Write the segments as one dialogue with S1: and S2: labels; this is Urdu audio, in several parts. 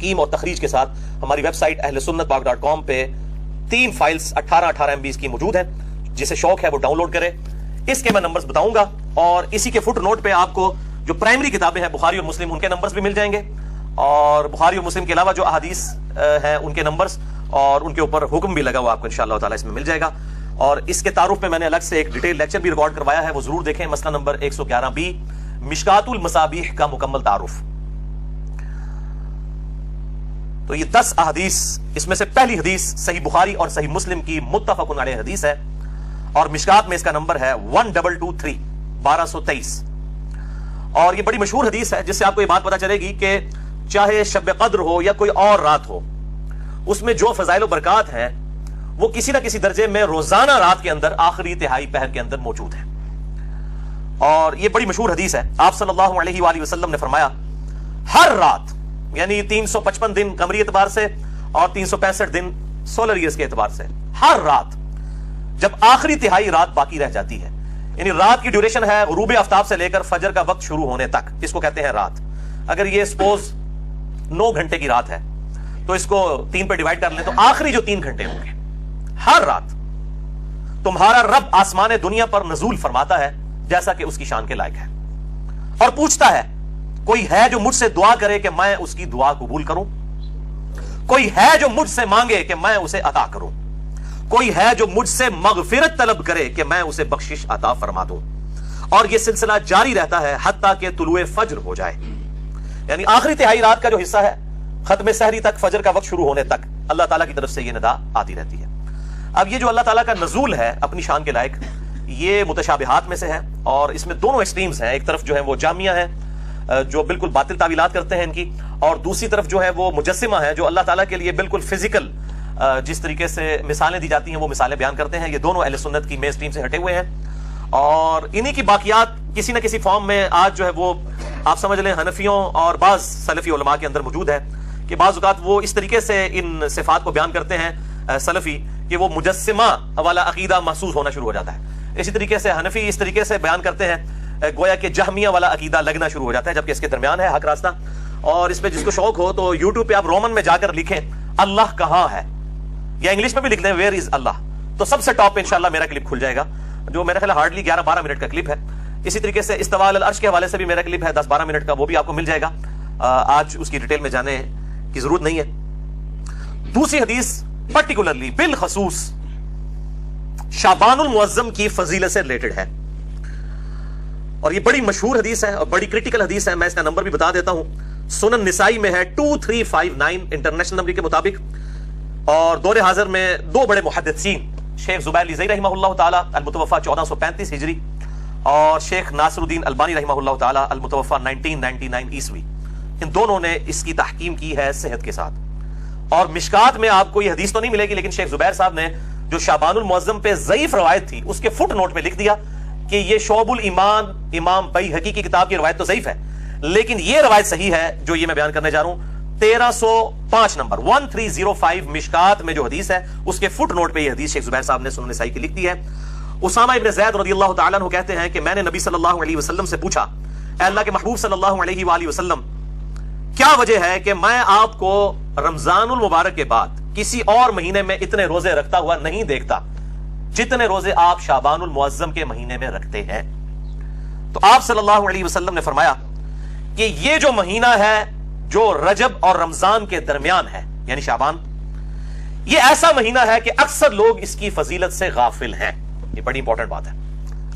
S1: تحکیم اور تخریج کے ساتھ ہماری ویب سائٹ ahlsunnatpaq.com پہ 3 فائلز 18 MB کی موجود ہیں. جسے شوق ہے وہ ڈاؤن لوڈ کرے. اس کے میں نمبرز بتاؤں گا اور اسی کے فٹ نوٹ پہ آپ کو جو پرائمری کتابیں ہیں بخاری اور مسلم ان کے نمبرز بھی مل جائیں گے, اور بخاری اور مسلم کے علاوہ جو احادیث ہیں ان کے نمبرز اور ان کے اوپر حکم بھی لگا ہوا آپ کو انشاءاللہ تعالی اس میں مل جائے گا. اور اس کے تعارف میں نے الگ سے ایک ڈیٹیل لیکچر بھی ریکارڈ کروایا ہے, وہ ضرور دیکھیں. مسئلہ نمبر 111B مشکات المصابیح کا مکمل تعارف. تو یہ 10 احادیث, اس میں سے پہلی حدیث صحیح بخاری اور صحیح مسلم کی متفق علیہ حدیث ہے, اور مشکات میں اس کا نمبر ہے 1223 1223. اور یہ بڑی مشہور حدیث ہے جس سے آپ کو یہ بات پتا چلے گی کہ چاہے شب قدر ہو یا کوئی اور رات ہو, اس میں جو فضائل و برکات ہیں وہ کسی نہ کسی درجے میں روزانہ رات کے اندر آخری تہائی پہر کے اندر موجود ہے. اور یہ بڑی مشہور حدیث ہے. آپ صلی اللہ علیہ وآلہ وسلم نے فرمایا ہر رات, یعنی 355 دن قمری اعتبار سے اور 365 دن سولر ایئرز کے اعتبار سے, ہر رات جب آخری تہائی رات باقی رہ جاتی ہے, یعنی رات کی ڈیوریشن ہے غروب آفتاب سے لے کر فجر کا وقت شروع ہونے تک, اس کو کہتے ہیں رات. اگر یہ سپوز 9 گھنٹے کی رات ہے تو اس کو 3 پہ ڈیوائڈ کر لیں تو آخری جو 3 گھنٹے ہوں گے, ہر رات تمہارا رب آسمان دنیا پر نزول فرماتا ہے جیسا کہ اس کی شان کے لائق ہے, اور پوچھتا ہے کوئی ہے جو مجھ سے دعا کرے کہ میں اس کی دعا قبول کروں, کوئی ہے جو مجھ سے مانگے کہ میں اسے عطا کروں, کوئی ہے جو مجھ سے مغفرت طلب کرے کہ میں اسے بخشش عطا فرما دوں. اور یہ سلسلہ جاری رہتا ہے حتیٰ کہ طلوع فجر ہو جائے, یعنی آخری تہائی رات کا جو حصہ ہے ختم سحری تک, فجر کا وقت شروع ہونے تک اللہ تعالیٰ کی طرف سے یہ ندا آتی رہتی ہے. اب یہ جو اللہ تعالیٰ کا نزول ہے اپنی شان کے لائق, یہ متشابہات میں سے ہے, اور اس میں دونوں ایکسٹریمز ہیں. ایک طرف جو ہے وہ جامعہ ہیں جو بالکل باطل تعویلات کرتے ہیں ان کی, اور دوسری طرف جو ہے وہ مجسمہ ہے جو اللہ تعالیٰ کے لیے بالکل فزیکل جس طریقے سے مثالیں دی جاتی ہیں وہ مثالیں بیان کرتے ہیں. یہ دونوں اہل سنت کی مین اسٹریم سے ہٹے ہوئے ہیں, اور انہی کی باقیات کسی نہ کسی فارم میں آج جو ہے وہ آپ سمجھ لیں حنفیوں اور بعض سلفی علماء کے اندر موجود ہے, کہ بعض اوقات وہ اس طریقے سے ان صفات کو بیان کرتے ہیں سلفی کہ وہ مجسمہ والا عقیدہ محسوس ہونا شروع ہو جاتا ہے. اسی طریقے سے حنفی اس طریقے سے بیان کرتے ہیں گویا کہ جہمیہ والا عقیدہ لگنا شروع ہو جاتا ہے, جبکہ اس کے درمیان ہے حق راستہ. اور اس پہ جس کو شوق ہو تو یوٹیوب پہ آپ رومن میں جا کر لکھیں اللہ کہاں ہے, یا انگلش میں بھی لکھ لیں ویئر از اللہ, تو سب سے ٹاپ پہ انشاءاللہ میرا کلپ کھل جائے گا, جو میرا خیال ہارڈلی 11-12 منٹ کا کلپ ہے. اسی طریقے سے استواء علی العرش کے حوالے سے بھی میرا کلپ ہے 10-12 منٹ کا, وہ بھی آپ کو مل جائے گا. آج اس کی ڈیٹیل میں جانے کی ضرورت نہیں ہے. دوسری حدیث پرٹیکولرلی بالخصوص شعبان المعظم کی فضیلت سے ریلیٹڈ ہے, اور یہ بڑی مشہور حدیث ہے اور بڑی کریٹیکل حدیث ہے. میں اس کا نمبر بھی بتا دیتا ہوں, سنن نسائی میں ہے 2359 انٹرنیشنل نمبر کے مطابق, اور دور حاضر میں 2 بڑے محدثین شیخ زبیر لیزئی رحمہ اللہ تعالی المتوفى 1435 ہجری اور شیخ ناصر الدین البانی رحمہ اللہ تعالی المتوفى 1999 عیسوی, ان دونوں نے اس کی تحکیم کی ہے صحت کے ساتھ. اور مشکات میں آپ کو یہ حدیث تو نہیں ملے گی, لیکن شیخ زبیر صاحب نے جو شعبان المعظم پہ ضعیف روایت تھی اس کے فٹ نوٹ پہ لکھ دیا کہ یہ شعب الایمان امام بیہقی کی کتاب کی روایت تو ضعیف ہے, لیکن یہ روایت صحیح ہے جو یہ میں بیان کرنے جا رہا ہوں. 1305 نمبر 1305 مشکات میں جو حدیث ہے اس کے فٹ نوٹ پہ یہ حدیث شیخ زبیر صاحب نے سنن نسائی کی لکھ دی ہے. اسامہ ابن زید رضی اللہ تعالیٰ عنہ کہتے ہیں کہ میں نے نبی صلی اللہ علیہ وسلم سے پوچھا, اے اللہ کے محبوب صلی اللہ علیہ وآلہ وسلم, کیا وجہ ہے کہ میں آپ کو رمضان المبارک کے بعد کسی اور مہینے میں اتنے روزے رکھتا ہوا نہیں دیکھتا جتنے روزے آپ شعبان المعظم کے مہینے میں رکھتے ہیں؟ تو آپ صلی اللہ علیہ وسلم نے فرمایا کہ یہ جو مہینہ ہے جو رجب اور رمضان کے درمیان ہے, یعنی شعبان, یہ ایسا مہینہ ہے کہ اکثر لوگ اس کی فضیلت سے غافل ہیں. یہ بڑی امپورٹنٹ بات ہے,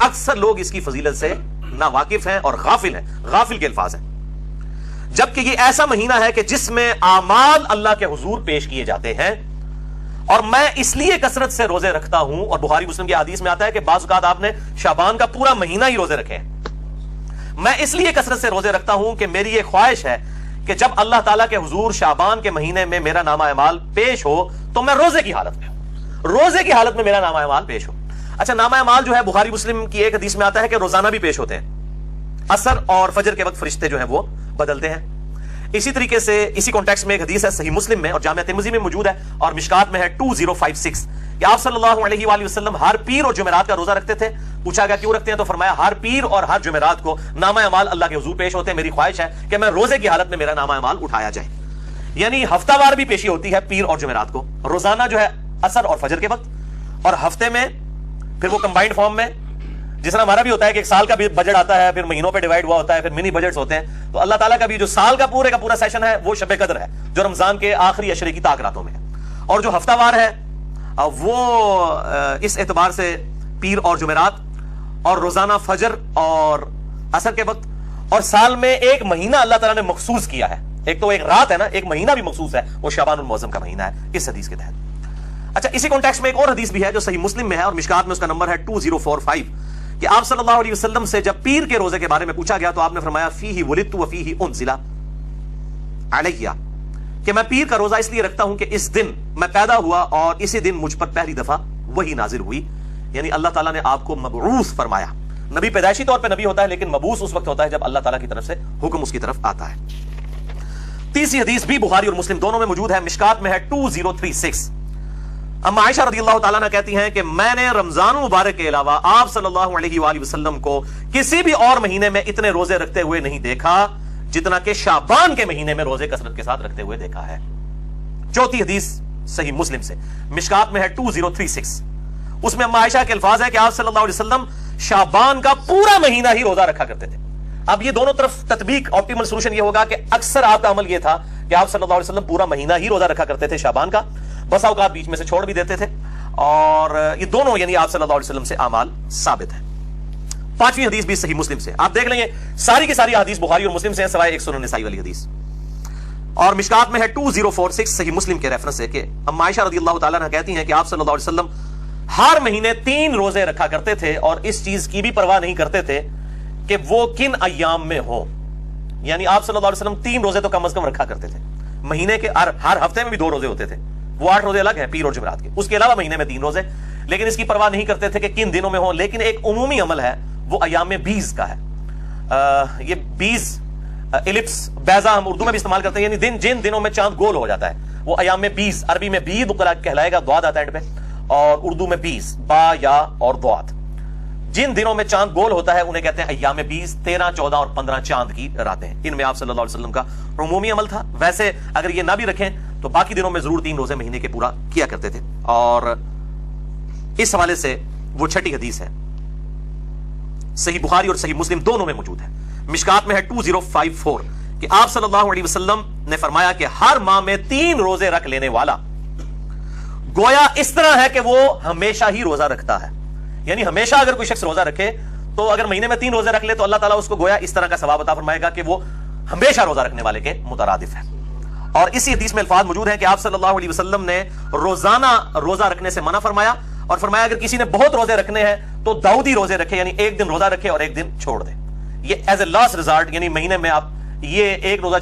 S1: اکثر لوگ اس کی فضیلت سے ناواقف ہیں اور غافل ہیں, غافل کے الفاظ ہیں. جبکہ یہ ایسا مہینہ ہے کہ جس میں اعمال اللہ کے حضور پیش کیے جاتے ہیں, اور میں اس لیے کثرت سے روزے رکھتا ہوں, اور بخاری مسلم کی حدیث میں آتا ہے کہ بعض اوقات آپ نے شعبان کا پورا مہینہ ہی روزے رکھے ہیں. میں اس لیے کثرت سے روزے رکھتا ہوں کہ میری یہ خواہش ہے کہ جب اللہ تعالیٰ کے حضور شعبان کے مہینے میں میرا نامہ اعمال پیش ہو تو میں روزے کی حالت میں ہوں, روزے کی حالت میں میرا نامہ اعمال پیش ہو. اچھا, نامہ اعمال جو ہے بخاری مسلم کی ایک حدیث میں آتا ہے کہ روزانہ بھی پیش ہوتے ہیں, عصر اور فجر کے وقت فرشتے جو ہیں وہ بدلتے ہیں. اسی طریقے سے اسی کانٹیکسٹ میں ایک حدیث ہے صحیح مسلم میں اور جامعہ ترمذی میں موجود ہے, اور مشکات میں ہے 2056 کہ آپ صلی اللہ علیہ وآلہ وسلم ہر پیر اور جمعرات کا روزہ رکھتے تھے. پوچھا گیا کیوں رکھتے ہیں, تو فرمایا ہر پیر اور ہر جمعرات کو نامہ اعمال اللہ کے حضور پیش ہوتے ہیں, میری خواہش ہے کہ میں روزے کی حالت میں میرا نامہ اعمال اٹھایا جائے. یعنی ہفتہ وار بھی پیشی ہوتی ہے پیر اور جمعرات کو، روزانہ جو ہے عصر اور فجر کے وقت، اور ہفتے میں پھر وہ کمبائنڈ فارم میں، جس طرح ہمارا بھی ہوتا ہے کہ ایک سال کا بھی بجٹ آتا ہے، پھر مہینوں پہ ڈیوائیڈ ہوا ہوتا ہے، پھر منی بجٹس ہوتے ہیں، تو اللہ تعالیٰ کا بھی جو سال کا پورا سیشن ہے وہ شب قدر ہے، جو رمضان کے آخری عشرے کی طاق راتوں میں ہے، اور جو ہفتہ وار ہے وہ اس اعتبار سے پیر اور جمعرات اور روزانہ فجر اور عصر کے وقت، اور سال میں ایک مہینہ اللہ تعالیٰ نے مخصوص کیا ہے، ایک تو ایک رات ہے نا، ایک مہینہ بھی مخصوص ہے، وہ شعبان المعظم کا مہینہ ہے اس حدیث کے تحت۔ اچھا، اسی کانٹیکسٹ میں ایک اور حدیث بھی ہے جو صحیح مسلم میں ہے اور مشکات میں اس کا نمبر ہے 2045، کہ آپ صلی اللہ علیہ وسلم سے جب پیر کے روزے کے بارے میں پوچھا گیا تو آپ نے فرمایا فیہ ولدت وفیہ انزل علیہ، کہ میں پیر کا روزہ اس لیے رکھتا ہوں کہ اس دن میں پیدا ہوا اور اسی دن مجھ پر پہلی دفعہ وہی نازل ہوئی، یعنی اللہ تعالیٰ نے آپ کو مبعوث فرمایا۔ نبی پیدائشی طور پہ نبی ہوتا ہے، لیکن مبعوث اس وقت ہوتا ہے جب اللہ تعالیٰ کی طرف سے حکم اس کی طرف آتا ہے۔ تیسری حدیث بھی بخاری اور مسلم دونوں میں موجود ہے، مشکات میں ہے 2036۔ اما عائشہ رضی اللہ تعالیٰ عنہ کہتی ہیں کہ میں نے رمضان مبارک کے علاوہ آپ صلی اللہ علیہ وآلہ وسلم کو کسی بھی اور مہینے میں اتنے روزے رکھتے ہوئے نہیں دیکھا جتنا کہ شعبان کے مہینے میں روزے کثرت کے ساتھ رکھتے ہوئے دیکھا ہے۔ چوتھی حدیث صحیح مسلم سے، مشکات میں ہے 2036، اس میں اما عائشہ کے الفاظ ہے کہ آپ صلی اللہ علیہ وسلم شعبان کا پورا مہینہ ہی روزہ رکھا کرتے تھے۔ اب یہ دونوں طرف تطبیق آپٹیمل سولوشن یہ ہوگا کہ اکثر آپ کا عمل یہ تھا کہ آپ صلی اللہ علیہ وسلم پورا مہینہ ہی روزہ رکھا کرتے تھے شعبان کا، بسا اوقات بیچ میں سے چھوڑ بھی دیتے تھے، اور یہ دونوں یعنی آپ صلی اللہ علیہ وسلم سے اعمال ثابت ہیں۔ پانچویں حدیث بھی صحیح مسلم سے، آپ دیکھ لیں یہ ساری کی ساری حدیث بخاری اور مسلم سے ہیں سوائے ایک سنن نسائی والی حدیث، اور مشکات میں ہے 2046 صحیح مسلم کے ریفرنس ہے کہ اما عائشہ رضی اللہ تعالیٰ عنہ کہتی ہیں کہ آپ صلی اللہ علیہ وسلم ہر مہینے 3 روزے رکھا کرتے تھے اور اس چیز کی بھی پرواہ نہیں کرتے تھے کہ وہ کن ایام میں ہو، یعنی آپ صلی اللہ علیہ وسلم 3 روزے تو کم از کم رکھا کرتے تھے، مہینے کے ہر ہفتے میں بھی 2 روزے ہوتے تھے، وہ 8 روزے الگ ہیں پیر اور جمعرات کے، اس کے علاوہ مہینے میں 3 روزے، لیکن اس کی پرواہ نہیں کرتے تھے کہ کن دنوں میں ہوں، لیکن ایک عمومی عمل ہے وہ ایام بیز کا ہے، یہ بیز الپس بیضا ہم اردو میں بھی استعمال کرتے ہیں، یعنی جن دنوں میں چاند گول ہو جاتا ہے وہ ایام بیز، عربی میں بید کہلائے گا، ضاد آتا ہے اینڈ پہ، اور اردو میں بیز، با یا اور ضاد، جن دنوں میں چاند گول ہوتا ہے انہیں کہتے ہیں ایام بیز، 13، 14 اور 15 چاند کی راتیں، ان میں آپ صلی اللہ علیہ وسلم کا عمومی عمل تھا۔ ویسے اگر یہ نہ بھی رکھیں تو باقی دنوں میں ضرور 3 روزے مہینے کے پورا کیا کرتے تھے، اور اس حوالے سے وہ چھٹی حدیث ہے صحیح بخاری اور صحیح مسلم دونوں میں موجود ہے، مشکات میں ہے 2054 کہ آپ صلی اللہ علیہ وسلم نے فرمایا کہ ہر ماہ میں 3 روزے رکھ لینے والا گویا اس طرح ہے کہ وہ ہمیشہ ہی روزہ رکھتا ہے، یعنی ہمیشہ اگر کوئی شخص روزہ رکھے تو اگر مہینے میں 3 روزے رکھ لے تو اللہ تعالیٰ اس کو گویا اس طرح کا ثواب عطا فرمائے گا کہ وہ ہمیشہ روزہ رکھنے والے کے مترادف ہے۔ اور اسی حدیث میں الفاظ موجود ہیں کہ آپ صلی اللہ علیہ وسلم نے روزانہ روزہ رکھنے سے منع فرمایا، اور فرمایا اگر کسی نے بہت روزے رکھنے ہیں تو داؤدی روزے رکھے، یعنی ایک دن روزہ رکھے اور ایک دن چھوڑ دے، یہ ایز اے لاسٹ ریزارٹ، یعنی مہینے میں آپ یہ ایک روزہ